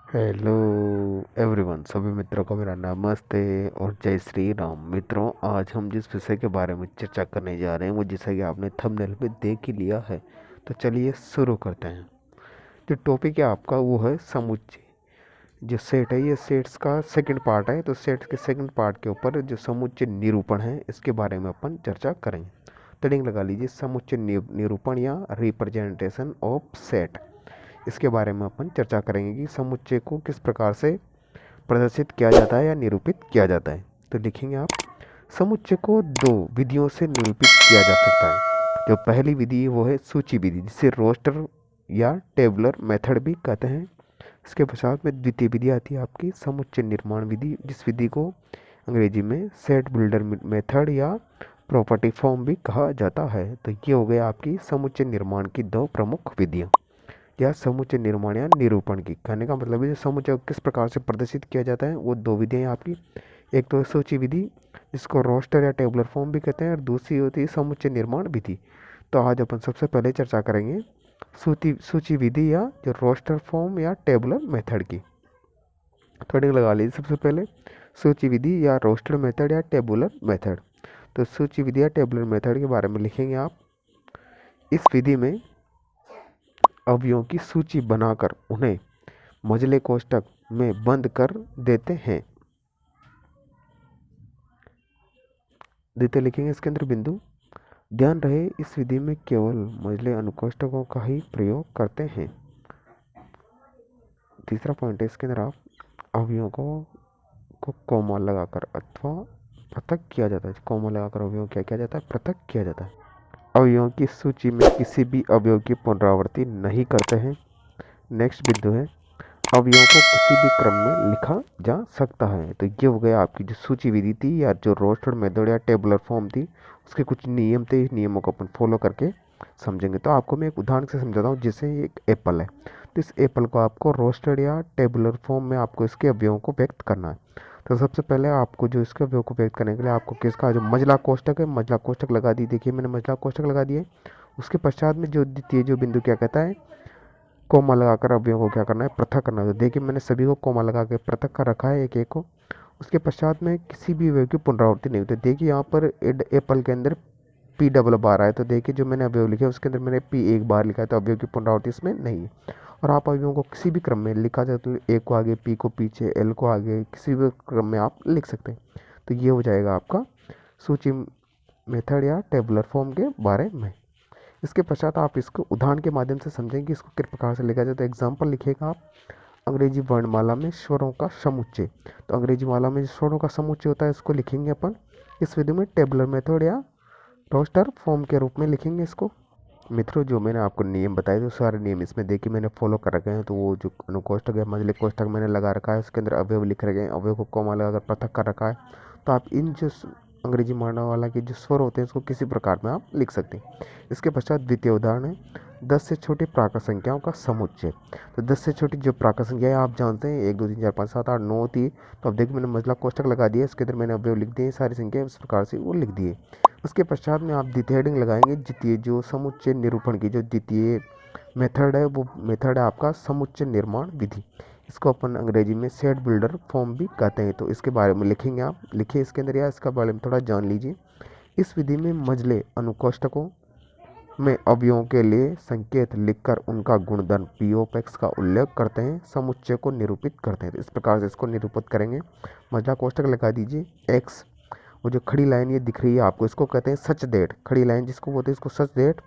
Hello everyone, सभी मित्रों को मेरा नमस्ते और जय श्री राम। मित्रों, आज हम जिस विषय के बारे में चर्चा करने जा रहे हैं वो जैसा कि आपने थंबनेल में देख ही लिया है, तो चलिए शुरू करते हैं। जो टॉपिक है आपका वो है समुच्चय। जो सेट है ये सेट्स का सेकंड पार्ट है, तो सेट्स के सेकंड पार्ट के ऊपर जो समुच्चय निरूपण है इसके बारे में अपन चर्चा करेंगे। हेडिंग लगा लीजिए, समुच्चय निरूपण या रिप्रेजेंटेशन ऑफ सेट। इसके बारे में अपन चर्चा करेंगे कि समुच्चय को किस प्रकार से प्रदर्शित किया जाता है या निरूपित किया जाता है। तो लिखेंगे आप, समुच्चय को दो विधियों से निरूपित किया जा सकता है। जो पहली विधि है वो है सूची विधि, जिसे रोस्टर या टेबुलर मेथड भी कहते हैं। इसके पश्चात में द्वितीय विधि आती है आपकी समुच्चय निर्माण विधि, जिस विधि को अंग्रेजी में सेट बिल्डर मेथड या प्रॉपर्टी फॉर्म भी कहा जाता है। तो ये हो गया आपकी समुच्चय निर्माण की दो प्रमुख विधियाँ या समुच्चय निर्माण या निरूपण की। कहने का मतलब है जो समुच्चय को किस प्रकार से प्रदर्शित किया जाता है वो दो विधियाँ आपकी। एक तो सूची विधि, जिसको रोस्टर या टेबुलर फॉर्म भी कहते हैं, और दूसरी होती है समुच्चय निर्माण विधि। तो आज अपन सबसे पहले चर्चा करेंगे सूची विधि या जो रोस्टर फॉर्म या टेबुलर मेथड की। थोड़ी लगा लीजिए सबसे पहले सूची विधि या रोस्टर मेथड या टेबुलर मेथड। तो सूची विधि या टेबुलर मेथड के बारे में लिखेंगे आप। इस विधि में अवयवों की सूची बनाकर उन्हें मझले कोष्ठक में बंद कर देते हैं। द्वितीय लिखेंगे इसके अंदर बिंदु, ध्यान रहे इस विधि में केवल मझले अनुकोष्ठकों का ही प्रयोग करते हैं। तीसरा पॉइंट है इसके अंदर आप अवयवों को कोमा लगाकर अथवा पृथक किया जाता है। कोमा लगाकर अवयवों क्या किया जाता है, पृथक किया जाता है। अवयवों की सूची में किसी भी अवयव की पुनरावृत्ति नहीं करते हैं। नेक्स्ट बिंदु है, अवयवों को किसी भी क्रम में लिखा जा सकता है। तो ये हो गया आपकी जो सूची विधि थी या जो रोस्टेड मेथड या टेबुलर फॉर्म थी, उसके कुछ नियम थे। इस नियमों को अपन फॉलो करके समझेंगे। तो आपको मैं एक उदाहरण से समझाता हूँ। जैसे एक एप्पल है, तो इस एप्पल को आपको रोस्टेड या टेबुलर फॉर्म में आपको इसके अवयवों को व्यक्त करना है। तो सबसे पहले आपको जो इसके अवयव को व्यक्त करने के लिए आपको किसका जो मझला कोष्ठक है, मझला कोष्ठक लगा दी। देखिए मैंने मझला कोष्ठक लगा दिए। उसके पश्चात में जो द्वितीय जो बिंदु क्या कहता है, कोमा लगाकर अवयवों को क्या करना है, पृथक करना है। तो देखिए मैंने सभी को कोमा लगा के पृथक कर रखा है एक एक को। उसके पश्चात में किसी भी अवयव की पुनरावृत्ति नहीं होती। देखिए यहाँ पर एप्पल के अंदर पी डबल बार आया, तो देखिए जो मैंने अवयव लिखे उसके अंदर मैंने पी एक बार लिखा है, तो अवयव की पुनरावृत्ति इसमें नहीं है। और आप अवयवों को किसी भी क्रम में लिखा जाए तो ए को आगे, पी को पीछे, एल को आगे, किसी भी क्रम में आप लिख सकते हैं। तो ये हो जाएगा आपका सूची मेथड या टेबुलर फॉर्म के बारे में। इसके पश्चात आप इसको उदाहरण के माध्यम से समझेंगे कि इसको किस प्रकार से लिखा जाए। तो एग्जाम्पल लिखेगा आप, अंग्रेजी वर्णमाला में स्वरों का समुच्चय। तो अंग्रेजी माला में जो स्वरों का समुच्चय होता है इसको लिखेंगे अपन इस विधि में टेबुलर मेथड या रोस्टर फॉर्म के रूप में लिखेंगे इसको। मित्रों, जो मैंने आपको नियम बताए थे सारे नियम इसमें देखिए मैंने फॉलो कर रखे हैं। तो वो जो अनुकोष्ठक है, मझले कोष्ठक मैंने लगा रखा है, उसके अंदर अवयव लिख रखे हैं, अवयव को कोमा लगाकर पृथक कर रखा है। तो आप इन जो अंग्रेजी वर्णमाला के जो स्वर होते हैं इसको किसी प्रकार में आप लिख सकते हैं। इसके पश्चात द्वितीय उदाहरण है 10 से छोटी प्राकृत संख्याओं का समुच्चय। तो 10 से छोटी जो प्राकृत संख्या है आप जानते हैं 1 2 3 4 5 7 8 9 थी। तो अब देखिए मैंने मझला कोष्ठक लगा दिया, इसके अंदर मैंने अवयव लिख दिए, सारी संख्या इस प्रकार से वो लिख दिए। उसके पश्चात में आप द्वितीय हेडिंग लगाएंगे, द्वितीय जो समुच्चय निरूपण की जो द्वितीय मेथड है वो मेथड है आपका समुच्चय निर्माण विधि। इसको अपन अंग्रेजी में सेट बिल्डर फॉर्म भी कहते हैं। तो इसके बारे में लिखेंगे आप, लिखिए इसके अंदर या इसके बारे में थोड़ा जान लीजिए। इस विधि में मझले अनुकोष्ठकों में अवयवों के लिए संकेत लिखकर उनका गुणधर्म पी ऑफ एक्स का उल्लेख करते हैं, समुच्चय को निरूपित करते हैं। तो इस प्रकार से इसको निरूपित करेंगे। मझला कोष्ठक लगा दीजिए, एक्स, वो जो खड़ी लाइन ये दिख रही है आपको, इसको कहते हैं सच डेट। खड़ी लाइन जिसको बोलते हैं इसको such that,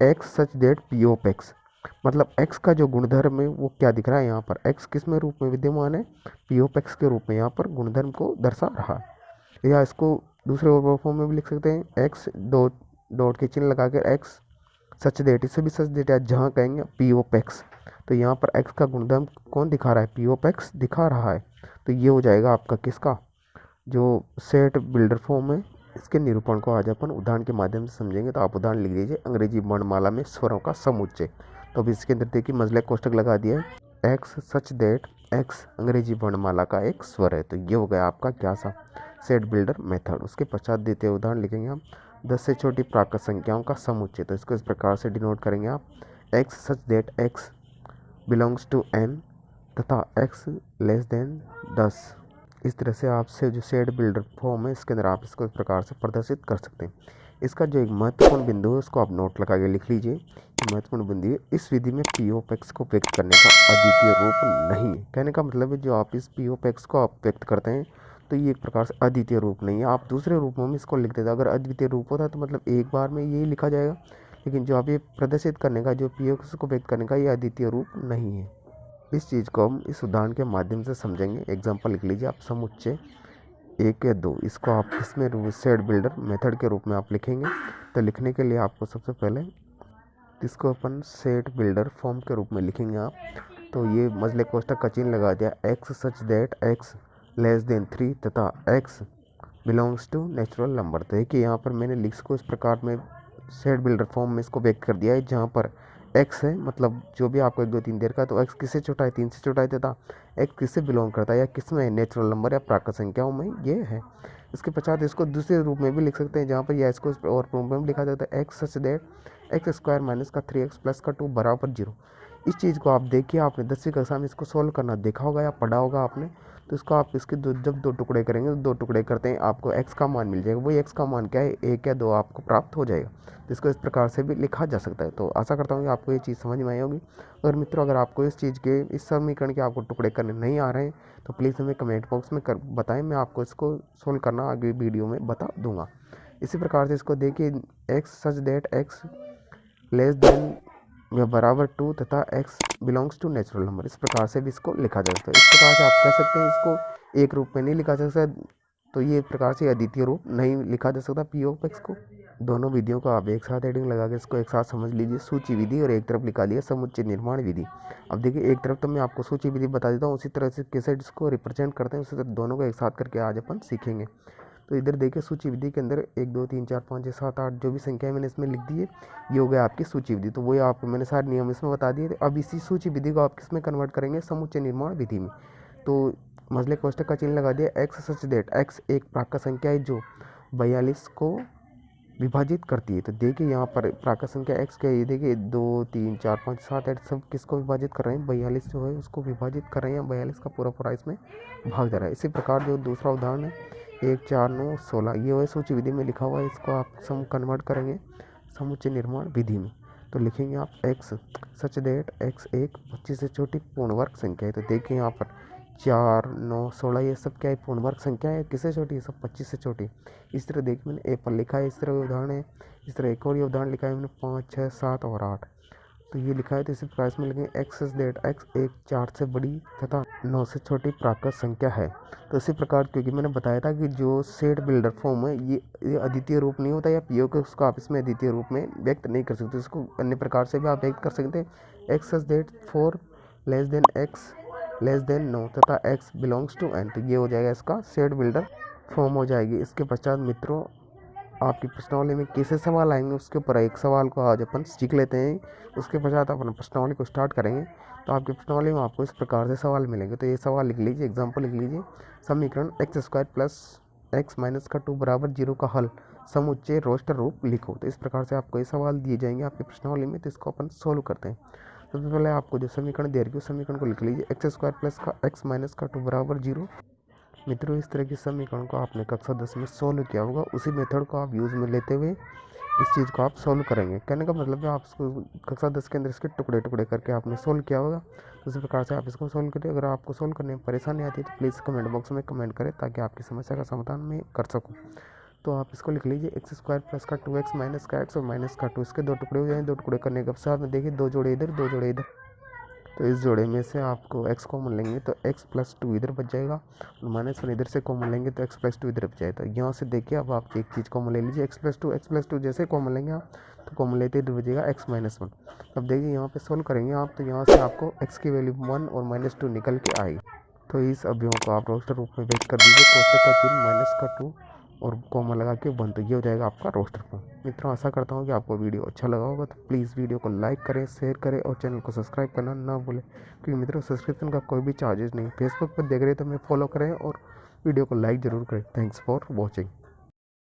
x such that P of x. मतलब एक्स का जो गुणधर्म है वो क्या दिख रहा है यहाँ पर, एक्स किस में रूप में विद्यमान है, पी ऑफ एक्स के रूप में यहाँ पर गुणधर्म को दर्शा रहा है। या इसको दूसरे फॉर्म में भी लिख सकते हैं, एक्स डॉट के चिन्ह लगा कर एक्स सच डेट, इसे भी सच डेट है जहाँ कहेंगे पी ऑफ एक्स। तो यहाँ पर एक्स का गुणधर्म कौन दिखा रहा है, पी ऑफ एक्स दिखा रहा है। तो ये हो जाएगा आपका किसका जो सेट बिल्डर फॉर्म है। इसके निरूपण को आज अपन उदाहरण के माध्यम से समझेंगे। तो आप उदाहरण लिख दीजिए, अंग्रेजी वर्णमाला में स्वरों का समुच्चय। तो अब इसके अंदर देखिए मझले कोष्ठक लगा दिया है, एक्स सच डेट एक्स अंग्रेजी वर्णमाला का एक स्वर है। तो ये हो गया आपका क्या सा सेट बिल्डर मेथड। उसके पश्चात देते उदाहरण लिखेंगे हम 10 से छोटी प्राकृत संख्याओं का समुच्चय। तो इसको इस प्रकार से डिनोट करेंगे आप, X such that X belongs to N तथा x लेस देन 10। इस तरह से आपसे जो शेड बिल्डर फॉर्म है इसके अंदर आप इसको इस प्रकार से प्रदर्शित कर सकते हैं। इसका जो एक महत्वपूर्ण बिंदु है उसको आप नोट लगा के लिख लीजिए। महत्वपूर्ण बिंदु है, इस विधि में पी ऑफ एक्स को व्यक्त करने का अद्वितीय रूप नहीं है। कहने का मतलब है जो आप इस पी ऑफ एक्स को आप व्यक्त करते हैं तो ये एक प्रकार से अद्वितीय रूप नहीं है। आप दूसरे रूपों में इसको लिख देते। अगर अद्वितीय रूप होता तो मतलब एक बार में यही लिखा जाएगा, लेकिन जो आप ये प्रदर्शित करने का जो पी ऑफ एक्स को व्यक्त करने का ये अद्वितीय रूप नहीं है। इस चीज़ को हम इस उदाहरण के माध्यम से समझेंगे। एग्जाम्पल लिख लीजिए आप, समुच्चय 1 या 2, इसको आप किसमें शेड बिल्डर मेथड के रूप में आप लिखेंगे। तो लिखने के लिए आपको सबसे पहले इसको अपन सेट बिल्डर फॉर्म के रूप में लिखेंगे आप। तो ये मजले कोष्ठक का चिन्ह लगा दिया, x such that x less than 3 तथा x belongs to natural number. तो देखिए यहाँ पर मैंने लिस्ट को इस प्रकार में सेट बिल्डर फॉर्म में इसको व्यक्त कर दिया है, जहाँ पर x है मतलब जो भी आपको 1 2 3 देर का, तो x किससे छोटा है, 3 से छोटा है, तथा x किससे बिलोंग करता है या किस में नेचुरल नंबर या प्राकृत संख्याओं में ये है। इसके पश्चात इसको दूसरे रूप में भी लिख सकते हैं, जहाँ पर या इसको और रूप में भी लिखा जाता है, x such that x square minus का 3x प्लस का 2 बराबर 0। इस चीज़ को आप देखिए, आपने 10वीं कक्षा में इसको सॉल्व करना देखा होगा या पढ़ा होगा आपने। तो इसको आप इसके जब 2 टुकड़े करेंगे तो 2 टुकड़े करते हैं आपको x का मान मिल जाएगा। वही x का मान क्या है, 1 या 2 आपको प्राप्त हो जाएगा। तो इसको इस प्रकार से भी लिखा जा सकता है। तो आशा करता हूँ कि आपको ये चीज़ समझ में आई होगी। अगर मित्रों अगर आपको इस चीज़ के इस समीकरण के आपको टुकड़े करने नहीं आ रहे हैं तो प्लीज़ हमें कमेंट बॉक्स में बताएं, मैं आपको इसको सोल्व करना आगे वीडियो में बता दूंगा। इसी प्रकार से इसको देखिए, x such that x less than या बराबर 2 तथा x belongs to natural number. इस प्रकार से भी इसको लिखा जा सकता है। इस प्रकार से आप कह सकते हैं इसको एक रूप में नहीं लिखा जा सकता, तो ये एक प्रकार से अद्वितीय रूप नहीं लिखा जा सकता पी ऑफ एक्स को। दोनों विधियों को आप एक साथ हेडिंग लगा के इसको एक साथ समझ लीजिए, सूची विधि, और एक तरफ लिखा लिया समुच्चय निर्माण विधि। अब देखिए एक तरफ तो मैं आपको सूची विधि बता देता हूँ, उसी तरह से कैसे इसको रिप्रेजेंट करते हैं उसी तरह दोनों को एक साथ करके आज अपन सीखेंगे। तो इधर देखिए सूची विधि के अंदर 1 2 3 4 5 6 7 8 जो भी संख्या मैंने इसमें लिख दी है ये हो गया आपकी सूची विधि। तो वही आपको मैंने सारे नियम इसमें बता दिए थे। अब इसी सूची विधि को आप किसमें कन्वर्ट करेंगे, समुच्चय निर्माण विधि में। तो मजले कोष्ठक का चिन्ह लगा दिया, x सच दैट x एक प्राकृत संख्या है जो 42 को विभाजित करती है। तो देखिए यहाँ पर प्राकृत संख्या x क्या है, ये देखिए 2 3 4 5 7 8 सब किसको विभाजित कर रहे हैं, 42 जो है उसको विभाजित कर रहे हैं। 42 का पूरा इसमें भाग जा रहा है। इसी प्रकार जो दूसरा उदाहरण है 1 4 9 16, ये वह सूची विधि में लिखा हुआ है। इसको आप सम कन्वर्ट करेंगे समुच्चय निर्माण विधि में। तो लिखेंगे आप x सच दैट x एक 25 से छोटी पूर्ण वर्ग संख्या है। तो देखिए यहाँ पर 4 9 16 ये सब क्या है, पूर्ण वर्ग संख्या है, किससे छोटी है, सब 25 से छोटी। इस तरह देखिए मैंने ए पर लिखा है, इस तरह उदाहरण है। इस तरह एक और ये उदाहरण लिखा है मैंने 5 6 7 और 8, तो ये लिखा है। तो इसी प्रकार में लिखेंगे x सच दैट x एक 4 से बड़ी तथा 9 से छोटी प्राकृत संख्या है। तो इसी प्रकार क्योंकि मैंने बताया था कि जो सेट बिल्डर फॉर्म है ये अद्वितीय रूप नहीं होता, या पीओ के उसको आप इसमें अद्वितीय रूप में व्यक्त नहीं कर सकते। इसको अन्य प्रकार से भी आप व्यक्त कर सकते हैं, x such that 4 less than x less then 9 तथा x बिलोंग्स टू n। तो ये हो जाएगा इसका सेट बिल्डर फॉर्म हो जाएगी। इसके पश्चात मित्रों आपकी प्रश्नावली में कैसे सवाल आएंगे उसके ऊपर एक सवाल को आज अपन सीख लेते हैं। उसके पश्चात अपन प्रश्नावली को स्टार्ट करेंगे। तो आपकी प्रश्नावली में आपको इस प्रकार से सवाल मिलेंगे। तो ये सवाल लिख लीजिए, एग्जांपल लिख लीजिए, समीकरण x square plus x minus का 2 बराबर 0 का हल समुच्चय रोस्टर रूप लिखो। तो इस प्रकार से आपको ये सवाल दिए जाएंगे आपकी प्रश्नावली में। तो इसको अपन सोल्व करते हैं। सबसे पहले आपको जो समीकरण दे रखी है उस समीकरण को लिख लीजिए, एक्स स्क्वायर प्लस का एक्स माइनस का 2 बराबर 0। मित्रों इस तरह के समीकरण को आपने कक्षा 10 में सोल्व किया होगा, उसी मेथड को आप यूज़ में लेते हुए इस चीज़ को आप सोल्व करेंगे। कहने का मतलब है आप इसको कक्षा 10 के अंदर इसके टुकड़े टुकड़े करके आपने सोल्व किया होगा। तो इसी प्रकार से आप इसको सोल्व करिए। अगर आपको सोल्व करने में परेशानी आती है तो प्लीज़ कमेंट बॉक्स में कमेंट करें ताकि आपकी समस्या का समाधान मैं कर सकूँ। तो आप इसको लिख लीजिए, एक्स स्क्वायर प्लस का 2x माइनस का x और माइनस का 2, इसके 2 टुकड़े हो जाएंगे। 2 टुकड़े करने के साथ में देखिए 2 जोड़े इधर 2 जोड़े इधर। तो इस जोड़े में से आपको x कॉमन लेंगे तो x प्लस 2 इधर बच जाएगा, और माइनस 1 इधर से कॉमन लेंगे तो x प्लस 2 इधर बच जाएगा। तो यहाँ से देखिए अब आप एक चीज़ कॉमन ले लीजिए, x प्लस 2 जैसे कॉमन लेंगे आप तो कॉमन लेते इधर बचेगा x माइनस 1। अब देखिए यहाँ पे सोल्व करेंगे आप तो यहाँ से आपको x की वैल्यू 1 और माइनस 2 निकल के आएगी। तो इस अवयवों को आप रोस्टर रूप में व्यक्त कर दीजिए, कोष्ठक का चिन्ह माइनस का 2 और कॉमन लगा के 1। तो ये हो जाएगा आपका रोस्टर फॉर्म। मित्रों आशा करता हूँ कि आपको वीडियो अच्छा लगा होगा। तो प्लीज़ वीडियो को लाइक करें, शेयर करें और चैनल को सब्सक्राइब करना ना भूलें, क्योंकि मित्रों सब्सक्रिप्शन का कोई भी चार्जेस नहीं। फेसबुक पर देख रहे हैं तो हमें फॉलो करें और वीडियो को लाइक ज़रूर करें। Thanks for watching.